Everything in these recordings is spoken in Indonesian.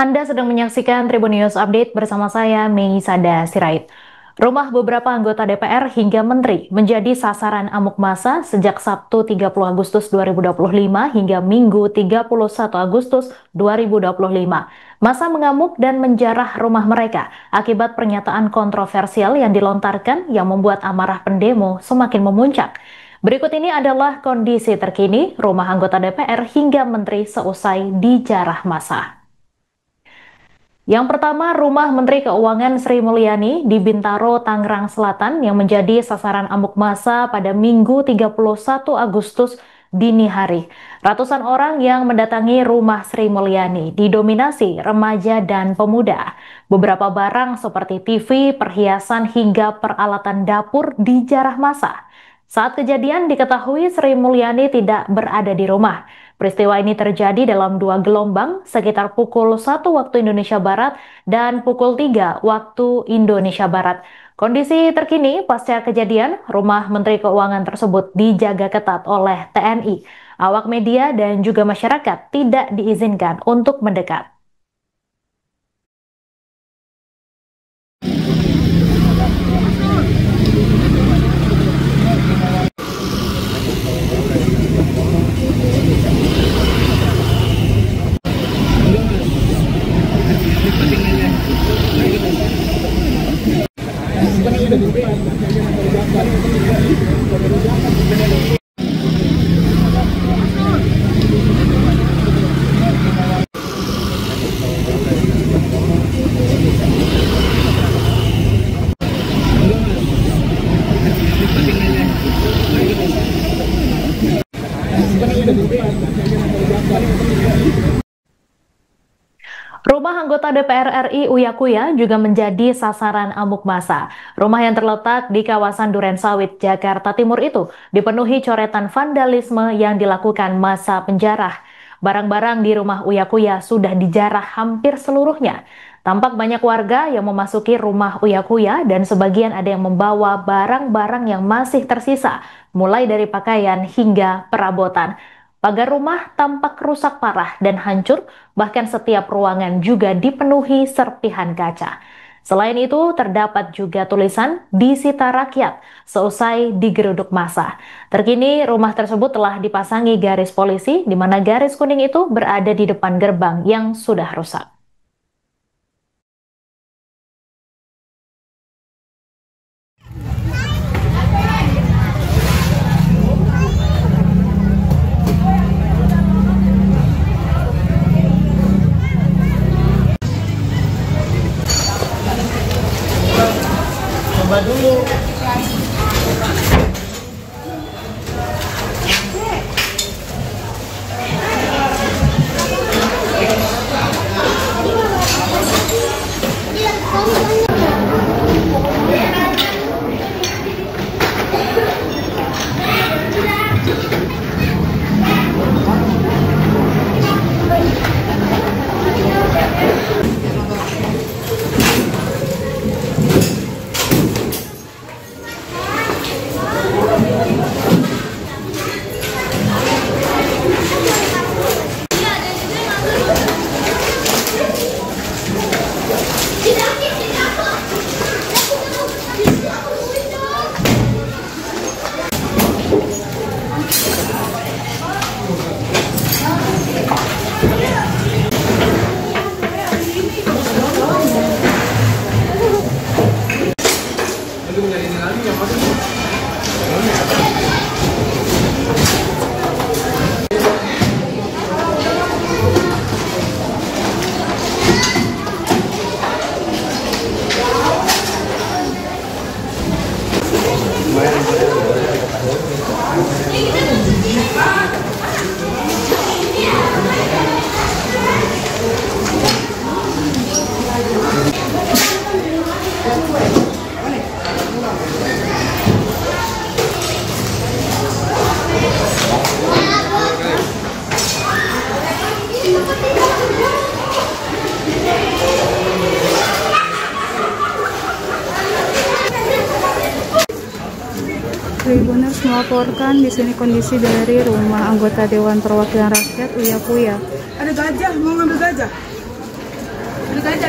Anda sedang menyaksikan Tribun News Update bersama saya, Meisada Sirait. Rumah beberapa anggota DPR hingga menteri menjadi sasaran amuk massa sejak Sabtu 30 Agustus 2025 hingga Minggu 31 Agustus 2025. Massa mengamuk dan menjarah rumah mereka akibat pernyataan kontroversial yang dilontarkan yang membuat amarah pendemo semakin memuncak. Berikut ini adalah kondisi terkini rumah anggota DPR hingga menteri seusai dijarah massa. Yang pertama, rumah Menteri Keuangan Sri Mulyani di Bintaro, Tangerang Selatan yang menjadi sasaran amuk massa pada Minggu 31 Agustus dini hari. Ratusan orang yang mendatangi rumah Sri Mulyani didominasi remaja dan pemuda. Beberapa barang seperti TV, perhiasan hingga peralatan dapur dijarah massa. Saat kejadian diketahui Sri Mulyani tidak berada di rumah. Peristiwa ini terjadi dalam dua gelombang sekitar pukul 1 waktu Indonesia Barat dan pukul 3 waktu Indonesia Barat. Kondisi terkini pasca kejadian, rumah Menteri Keuangan tersebut dijaga ketat oleh TNI. Awak media dan juga masyarakat tidak diizinkan untuk mendekat. Rumah anggota DPR RI Uya Kuya juga menjadi sasaran amuk massa. Rumah yang terletak di kawasan Durensawit, Jakarta Timur itu dipenuhi coretan vandalisme yang dilakukan massa penjarah. Barang-barang di rumah Uya Kuya sudah dijarah hampir seluruhnya. Tampak banyak warga yang memasuki rumah Uya Kuya dan sebagian ada yang membawa barang-barang yang masih tersisa, mulai dari pakaian hingga perabotan. Pagar rumah tampak rusak parah dan hancur, bahkan setiap ruangan juga dipenuhi serpihan kaca. Selain itu, terdapat juga tulisan disita rakyat seusai digeruduk massa. Terkini, rumah tersebut telah dipasangi garis polisi, di mana garis kuning itu berada di depan gerbang yang sudah rusak. Coba dulu. Tribuners melaporkan di sini kondisi dari rumah anggota Dewan Perwakilan Rakyat Uya Kuya. Ada gajah, mau ngambil gajah? Ini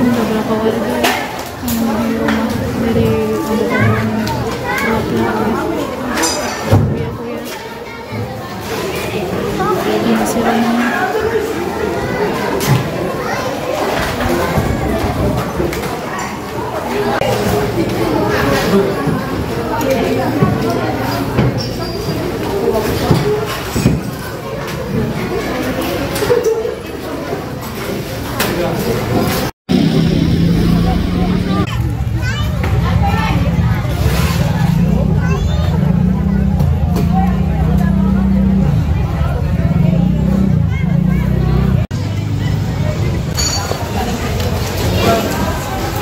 beberapa warga yang di rumah dari anggota laki-laki. Masih ramai.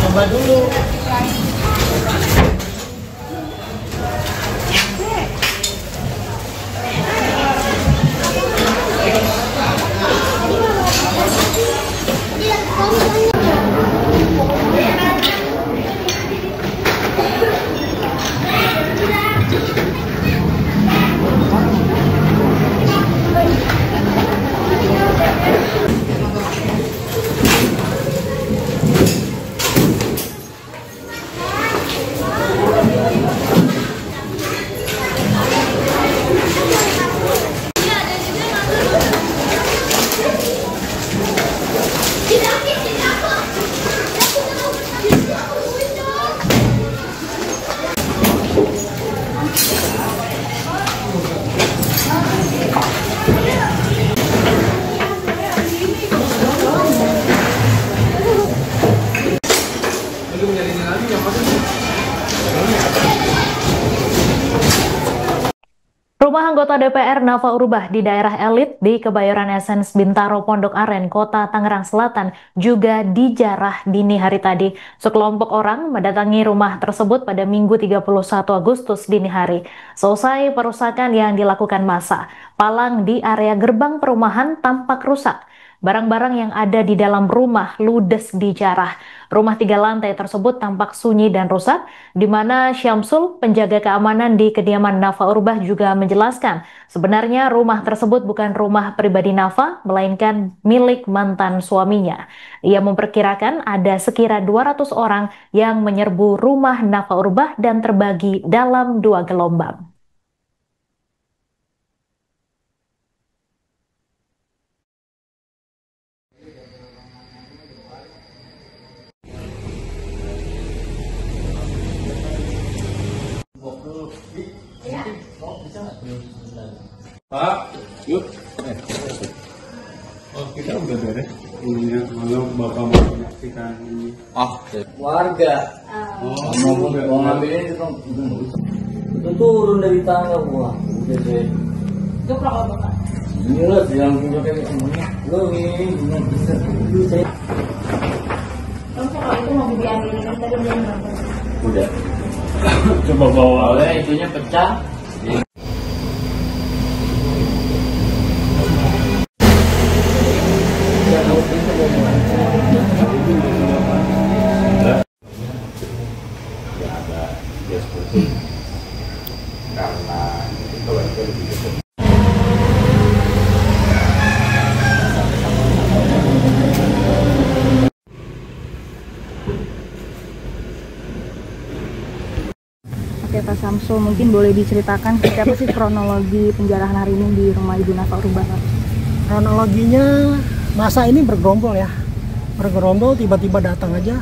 Coba dulu. Rumah anggota DPR Nafa Urbah di daerah elit di Kebayoran Essence Bintaro Pondok Aren, Kota Tangerang Selatan juga dijarah dini hari tadi. Sekelompok orang mendatangi rumah tersebut pada Minggu 31 Agustus dini hari. Selesai perusakan yang dilakukan massa, palang di area gerbang perumahan tampak rusak. Barang-barang yang ada di dalam rumah ludes dijarah. Rumah 3 lantai tersebut tampak sunyi dan rusak, di mana Syamsul, penjaga keamanan di kediaman Nafa Urbah, juga menjelaskan sebenarnya rumah tersebut bukan rumah pribadi Nafa, melainkan milik mantan suaminya. Ia memperkirakan ada sekira 200 orang yang menyerbu rumah Nafa Urbah dan terbagi dalam 2 gelombang. Pak, yuk. Oh, kita udah beres. Ininya, malam bapak mau menyaksikan ini. Warga. Mau ngambilin itu itu turun dari tangga gua. Udah deh. Itu berapa bapak? Ini lah yang punya kayak semuanya. Lo ini punya bisa dulu saya. Kamu kalau itu mau diambilin kan tadi belum berapa? Udah. Coba bawa. Soalnya itunya pecah. Oke Pak Samsul, mungkin boleh diceritakan seperti apa sih kronologi penjarahan hari ini di rumah Ibu Nafa Urbah? Kronologinya masa ini bergerombol ya, bergerombol tiba-tiba datang aja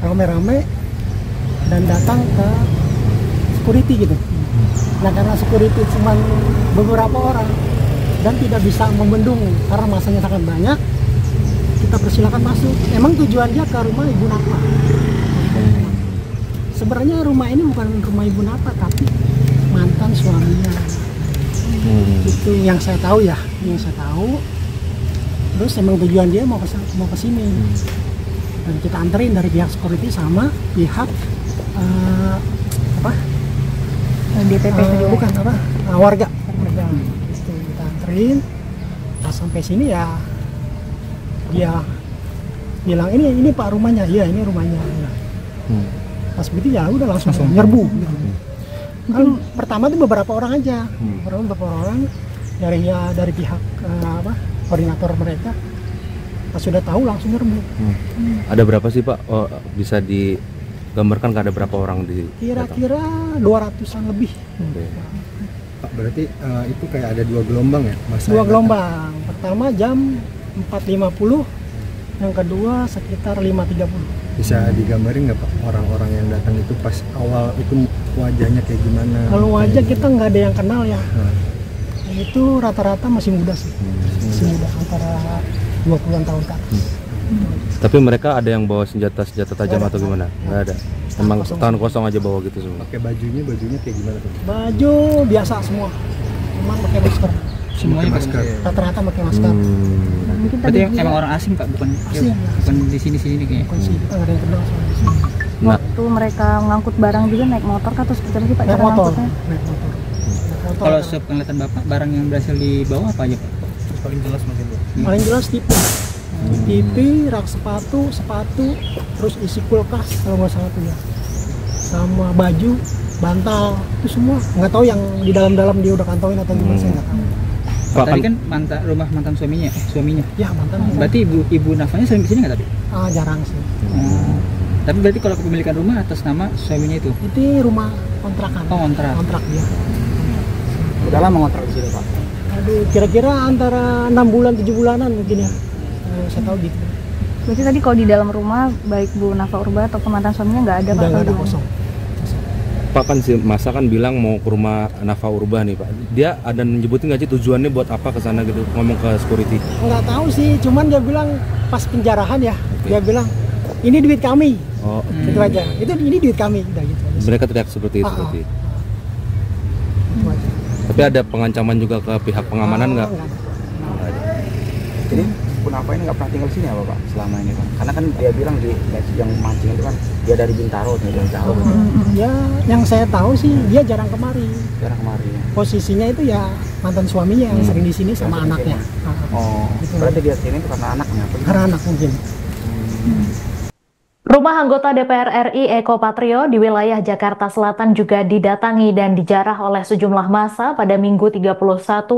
rame-rame dan datang ke security gitu. Nah karena security cuma beberapa orang dan tidak bisa membendung karena masanya sangat banyak, kita persilakan masuk. Emang tujuannya ke rumah Ibu Nafa. Sebenarnya rumah ini bukan rumah Ibu Nafa tapi mantan suaminya. Itu yang saya tahu ya, yang saya tahu. Terus emang tujuan dia mau ke sini. Dan kita anterin dari pihak security sama pihak DPP bukan warga. Itu kita anterin. Pas sampai sini ya dia bilang ini Pak rumahnya. Iya ini rumahnya. Pas begitu ya udah langsung nyerbu gitu. Kan pertama tuh beberapa orang aja, beberapa orang dari pihak koordinator mereka. Pas sudah tahu langsung nyerbu. Ada berapa sih Pak? Oh, bisa digambarkan ada berapa orang di? Kira-kira 200-an lebih. Pak, berarti itu kayak ada 2 gelombang ya? Dua gelombang. Pertama jam 4.50, yang kedua sekitar 5.30. Bisa digambarin nggak Pak orang-orang yang datang itu pas awal itu wajahnya kayak gimana? Kalau wajah kita nggak ada yang kenal ya. Itu rata-rata masih muda sih. Masih muda, antara 20-an tahun ke atas. Tapi mereka ada yang bawa senjata tajam atau gimana? Nggak ada. Emang tangan kosong aja bawa gitu semua. Pakai bajunya kayak gimana tuh? Baju biasa semua, cuman pakai masker. Semuanya masker. Rata-rata pakai masker. Mungkin Berarti tadi emang orang asing Pak, bukan Asing. bukan di sini kayaknya. Kondisi kita nggak ada yang kenal soal di sini. Nah, waktu mereka ngangkut barang juga naik motor kah atau seperti apa sih Pak Naik cara motor. ngangkutnya? Naik motor. Kalau sepenglihatan Bapak, barang yang berhasil dibawa apa aja Pak? Paling jelas mungkin Bu. Paling jelas TV, rak sepatu, terus isi kulkas kalau nggak salah tuh ya, sama baju, bantal, itu semua. Nggak tahu yang di dalam-dalam dia udah kantongin atau gimana, saya nggak tahu. Pak, Tadi kan rumah mantan suaminya. Ya mantan. Berarti ibu Nafanya sering kesini nggak tadi? Jarang sih. Tapi berarti kalau kepemilikan rumah atas nama suaminya itu? Itu rumah kontrakan. Oh, kontrak. Kontrak dia. Udah lama ngontrak di sini Pak? Aduh, kira-kira antara 6 bulan 7 bulanan mungkin ya. Saya tahu gitu. Berarti tadi kalau di dalam rumah baik Bu Nafa Urba atau mantan suaminya nggak ada Pak? Udah nggak ada, Atau kosong. Pak kan si Masa kan bilang mau ke rumah Nafa Urba nih Pak. Dia ada nyebutin nggak sih tujuannya buat apa ke sana gitu? Ngomong ke security. Nggak tahu sih, cuman dia bilang pas penjarahan ya, dia bilang ini duit kami. Oh, Gitu aja. Ini duit kami, udah gitu aja. mereka teriak seperti itu berarti. Itu aja. Tapi ada pengancaman juga ke pihak pengamanan nggak? Nggak ada. Jadi pun apa ini nggak pernah tinggal sini apa Pak selama ini Pak? Karena kan dia bilang di yang mancing itu kan dia dari Bintaro, dari jauh. Ya, yang saya tahu sih dia jarang kemari. Jarang kemari. Posisinya itu ya mantan suaminya yang sering di sini sama anaknya. Oh, Gitu. berarti dia sini itu karena anaknya. Karena anak mungkin. Rumah anggota DPR RI Eko Patrio di wilayah Jakarta Selatan juga didatangi dan dijarah oleh sejumlah massa pada Minggu 31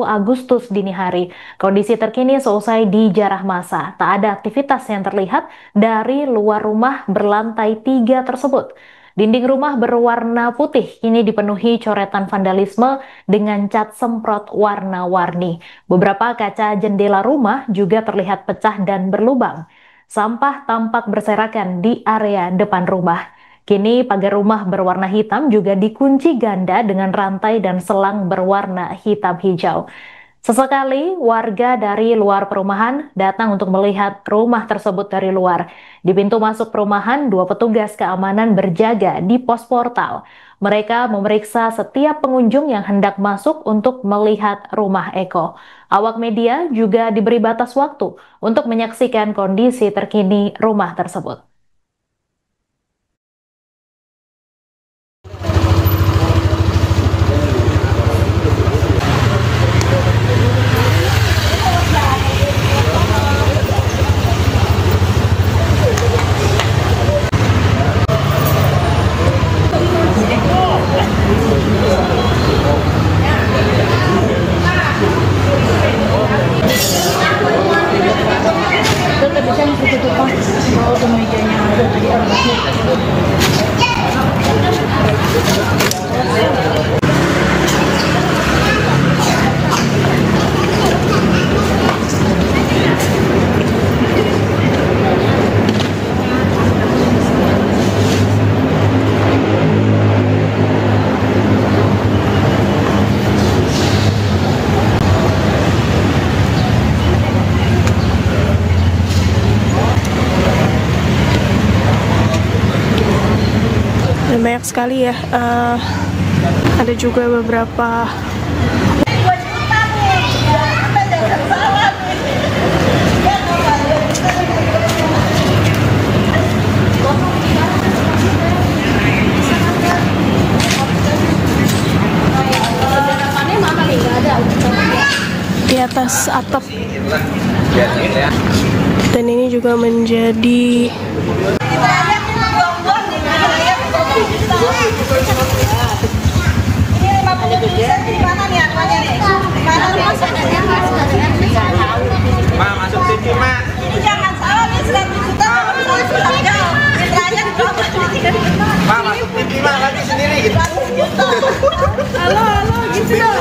Agustus dini hari. Kondisi terkini seusai dijarah massa, tak ada aktivitas yang terlihat dari luar rumah berlantai 3 tersebut. Dinding rumah berwarna putih kini dipenuhi coretan vandalisme dengan cat semprot warna-warni. Beberapa kaca jendela rumah juga terlihat pecah dan berlubang. Sampah tampak berserakan di area depan rumah. Kini pagar rumah berwarna hitam juga dikunci ganda dengan rantai dan selang berwarna hitam hijau. Sesekali warga dari luar perumahan datang untuk melihat rumah tersebut dari luar. Di pintu masuk perumahan, 2 petugas keamanan berjaga di pos portal. Mereka memeriksa setiap pengunjung yang hendak masuk untuk melihat rumah Eko. Awak media juga diberi batas waktu untuk menyaksikan kondisi terkini rumah tersebut. Dan banyak sekali ya, ada juga beberapa di atas atap, dan ini juga menjadi Ini 50 di mana nih? Ma, masuk TV, Ma. Jangan salah nih, 100 juta Ma, masuk TV, Ma, lagi sendiri gitu. halo gitu dong.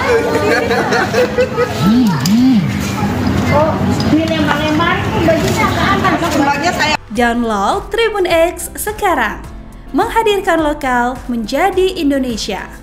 Oh, ini lempar-lempar bajunya ke atas. Kembangnya saya. Download Tribun X sekarang. Menghadirkan lokal menjadi Indonesia.